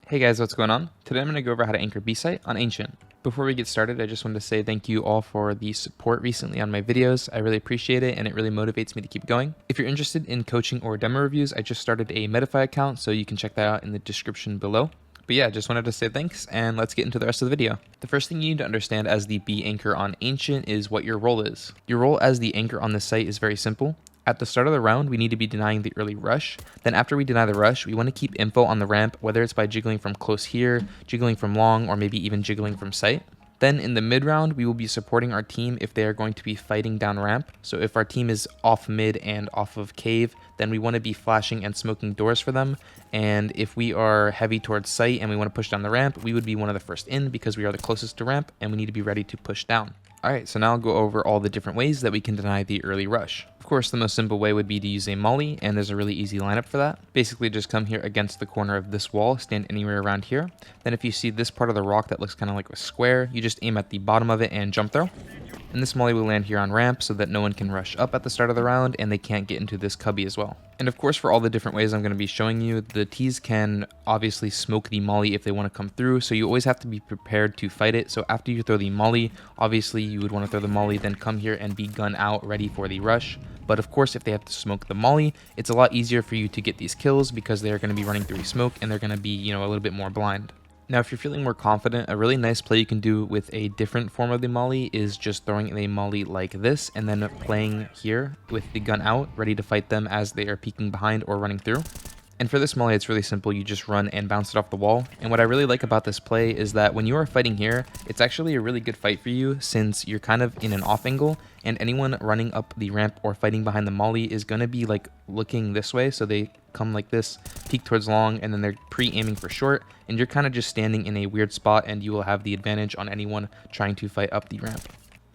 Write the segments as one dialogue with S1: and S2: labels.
S1: Hey guys, what's going on? Today I'm going to go over how to anchor B-site on Ancient. Before we get started, I just wanted to say thank you all for the support recently on my videos. I really appreciate it and it really motivates me to keep going. If you're interested in coaching or demo reviews, I just started a Medify account, so you can check that out in the description below. But yeah, just wanted to say thanks and let's get into the rest of the video. The first thing you need to understand as the B anchor on Ancient is what your role is. Your role as the anchor on the site is very simple. At the start of the round, we need to be denying the early rush. Then after we deny the rush, we want to keep info on the ramp, whether it's by jiggling from close here, jiggling from long, or maybe even jiggling from sight. Then in the mid round, we will be supporting our team if they are going to be fighting down ramp. So if our team is off mid and off of cave, then we want to be flashing and smoking doors for them. And if we are heavy towards sight and we want to push down the ramp, we would be one of the first in because we are the closest to ramp and we need to be ready to push down. Alright, so now I'll go over all the different ways that we can deny the early rush. Of course, the most simple way would be to use a molly, and there's a really easy lineup for that. Basically, just come here against the corner of this wall, stand anywhere around here. Then if you see this part of the rock that looks kind of like a square, you just aim at the bottom of it and jump throw. And this molly will land here on ramp so that no one can rush up at the start of the round and they can't get into this cubby as well. And of course, for all the different ways I'm going to be showing you, the T's can obviously smoke the molly if they want to come through, so you always have to be prepared to fight it. So after you throw the molly, obviously you would want to throw the molly, then come here and be gun out ready for the rush. But of course, if they have to smoke the molly, it's a lot easier for you to get these kills because they're going to be running through smoke and they're going to be, a little bit more blind. Now, if you're feeling more confident, a really nice play you can do with a different form of the molly is just throwing a molly like this and then playing here with the gun out, ready to fight them as they are peeking behind or running through. And for this molly, it's really simple. You just run and bounce it off the wall. And what I really like about this play is that when you are fighting here, it's actually a really good fight for you since you're kind of in an off angle and anyone running up the ramp or fighting behind the molly is going to be like looking this way. So they come like this, peek towards long, and then they're pre-aiming for short. And you're kind of just standing in a weird spot and you will have the advantage on anyone trying to fight up the ramp.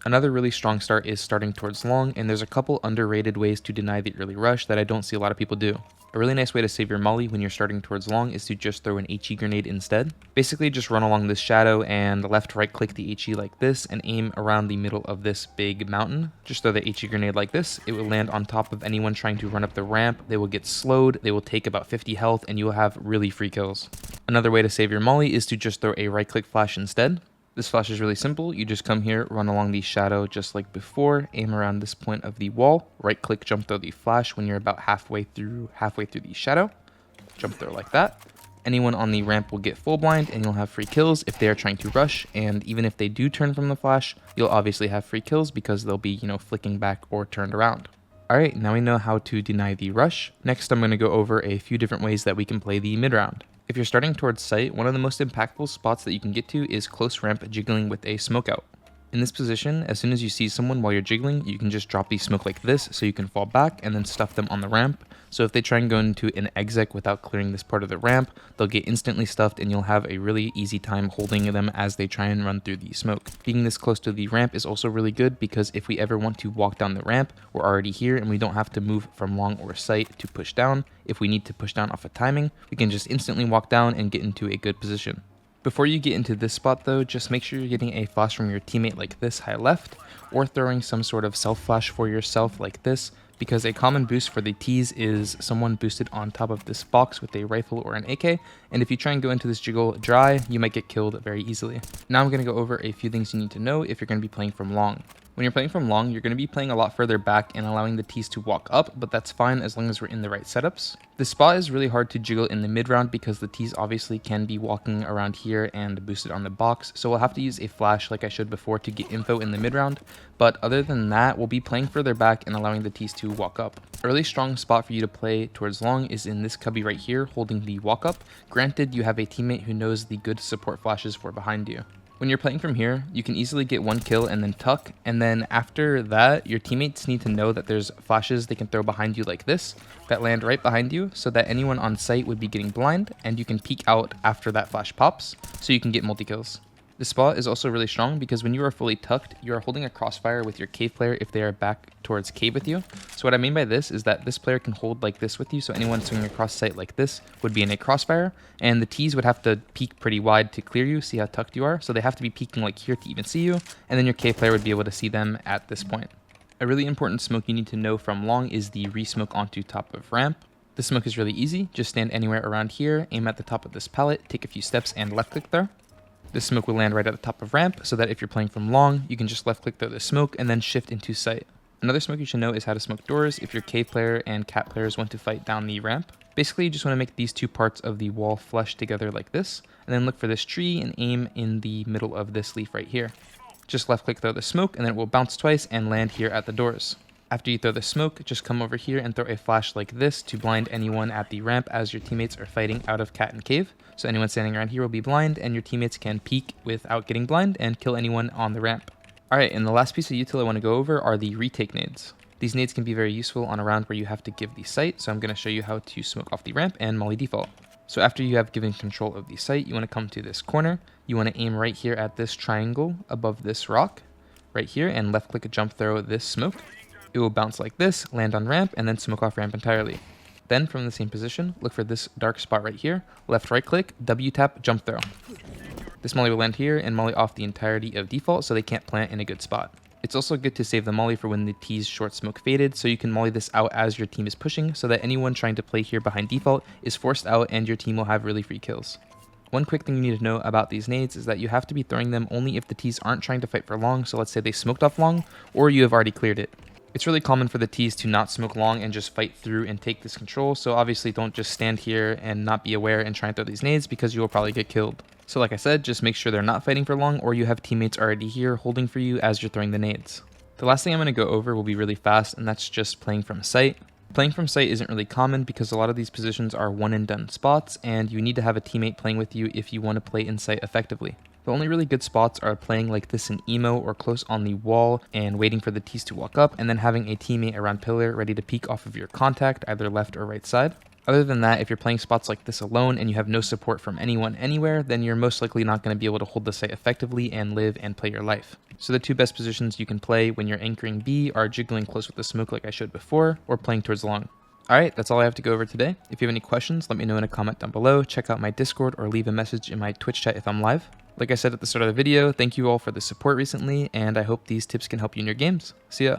S1: Another really strong start is starting towards long, and there's a couple underrated ways to deny the early rush that I don't see a lot of people do. A really nice way to save your molly when you're starting towards long is to just throw an HE grenade instead. Basically just run along this shadow and left right click the HE like this and aim around the middle of this big mountain. Just throw the HE grenade like this. It will land on top of anyone trying to run up the ramp. They will get slowed, they will take about 50 health, and you will have really free kills. Another way to save your molly is to just throw a right click flash instead. This flash is really simple. You just come here, run along the shadow just like before, aim around this point of the wall, right click, jump throw the flash when you're about halfway through the shadow. Jump throw like that. Anyone on the ramp will get full blind and you'll have free kills if they are trying to rush, and even if they do turn from the flash, you'll obviously have free kills because they'll be, flicking back or turned around. Alright, now we know how to deny the rush. Next, I'm going to go over a few different ways that we can play the mid round. If you're starting towards sight, one of the most impactful spots that you can get to is close ramp jiggling with a smoke out. In this position, as soon as you see someone while you're jiggling, you can just drop the smoke like this so you can fall back and then stuff them on the ramp. So if they try and go into an exec without clearing this part of the ramp, they'll get instantly stuffed and you'll have a really easy time holding them as they try and run through the smoke. Being this close to the ramp is also really good because if we ever want to walk down the ramp, we're already here and we don't have to move from long or sight to push down. If we need to push down off of timing, we can just instantly walk down and get into a good position. Before you get into this spot though, just make sure you're getting a flash from your teammate like this high left, or throwing some sort of self flash for yourself like this, because a common boost for the T's is someone boosted on top of this box with a rifle or an AK, and if you try and go into this jiggle dry, you might get killed very easily. Now I'm going to go over a few things you need to know if you're going to be playing from long. When you're playing from long, you're going to be playing a lot further back and allowing the T's to walk up, but that's fine as long as we're in the right setups. This spot is really hard to jiggle in the mid round because the T's obviously can be walking around here and boosted on the box, so we'll have to use a flash like I showed before to get info in the mid round, but other than that, we'll be playing further back and allowing the T's to walk up. A really strong spot for you to play towards long is in this cubby right here, holding the walk up. Granted, you have a teammate who knows the good support flashes for behind you. When you're playing from here, you can easily get one kill and then tuck, and then after that, your teammates need to know that there's flashes they can throw behind you like this, that land right behind you, so that anyone on site would be getting blind, and you can peek out after that flash pops, so you can get multi-kills. This spot is also really strong because when you are fully tucked, you are holding a crossfire with your cave player if they are back towards cave with you. So what I mean by this is that this player can hold like this with you, so anyone swinging across sight like this would be in a crossfire, and the T's would have to peek pretty wide to clear you, see how tucked you are, so they have to be peeking like here to even see you, and then your cave player would be able to see them at this point. A really important smoke you need to know from long is the re-smoke onto top of ramp. The smoke is really easy, just stand anywhere around here, aim at the top of this pallet, take a few steps and left click there. This smoke will land right at the top of ramp, so that if you're playing from long, you can just left click through the smoke and then shift into sight. Another smoke you should know is how to smoke doors if your cave player and cat players want to fight down the ramp. Basically, you just want to make these two parts of the wall flush together like this, and then look for this tree and aim in the middle of this leaf right here. Just left click throw the smoke and then it will bounce twice and land here at the doors. After you throw the smoke, just come over here and throw a flash like this to blind anyone at the ramp as your teammates are fighting out of cat and cave. So anyone standing around here will be blind and your teammates can peek without getting blind and kill anyone on the ramp. Alright, and the last piece of util I want to go over are the retake nades. These nades can be very useful on a round where you have to give the site, so I'm going to show you how to smoke off the ramp and molly default. So after you have given control of the site, you want to come to this corner, you want to aim right here at this triangle above this rock, right here, and left click a jump throw this smoke. It will bounce like this, land on ramp, and then smoke off ramp entirely. Then from the same position, look for this dark spot right here, left right click, W tap, jump throw. This molly will land here and molly off the entirety of default so they can't plant in a good spot. It's also good to save the molly for when the T's short smoke faded, so you can molly this out as your team is pushing so that anyone trying to play here behind default is forced out and your team will have really free kills. One quick thing you need to know about these nades is that you have to be throwing them only if the T's aren't trying to fight for long, so let's say they smoked off long or you have already cleared it. It's really common for the T's to not smoke long and just fight through and take this control, so obviously don't just stand here and not be aware and try and throw these nades because you will probably get killed. So like I said, just make sure they're not fighting for long or you have teammates already here holding for you as you're throwing the nades. The last thing I'm going to go over will be really fast, and that's just playing from sight. Playing from sight isn't really common because a lot of these positions are one and done spots and you need to have a teammate playing with you if you want to play in sight effectively. The only really good spots are playing like this in emo or close on the wall and waiting for the T's to walk up and then having a teammate around pillar ready to peek off of your contact either left or right side. Other than that, if you're playing spots like this alone and you have no support from anyone anywhere, then you're most likely not going to be able to hold the site effectively and live and play your life. So the two best positions you can play when you're anchoring B are jiggling close with the smoke like I showed before, or playing towards long. Alright, that's all I have to go over today. If you have any questions, let me know in a comment down below, check out my Discord, or leave a message in my Twitch chat if I'm live. Like I said at the start of the video, thank you all for the support recently, and I hope these tips can help you in your games. See ya!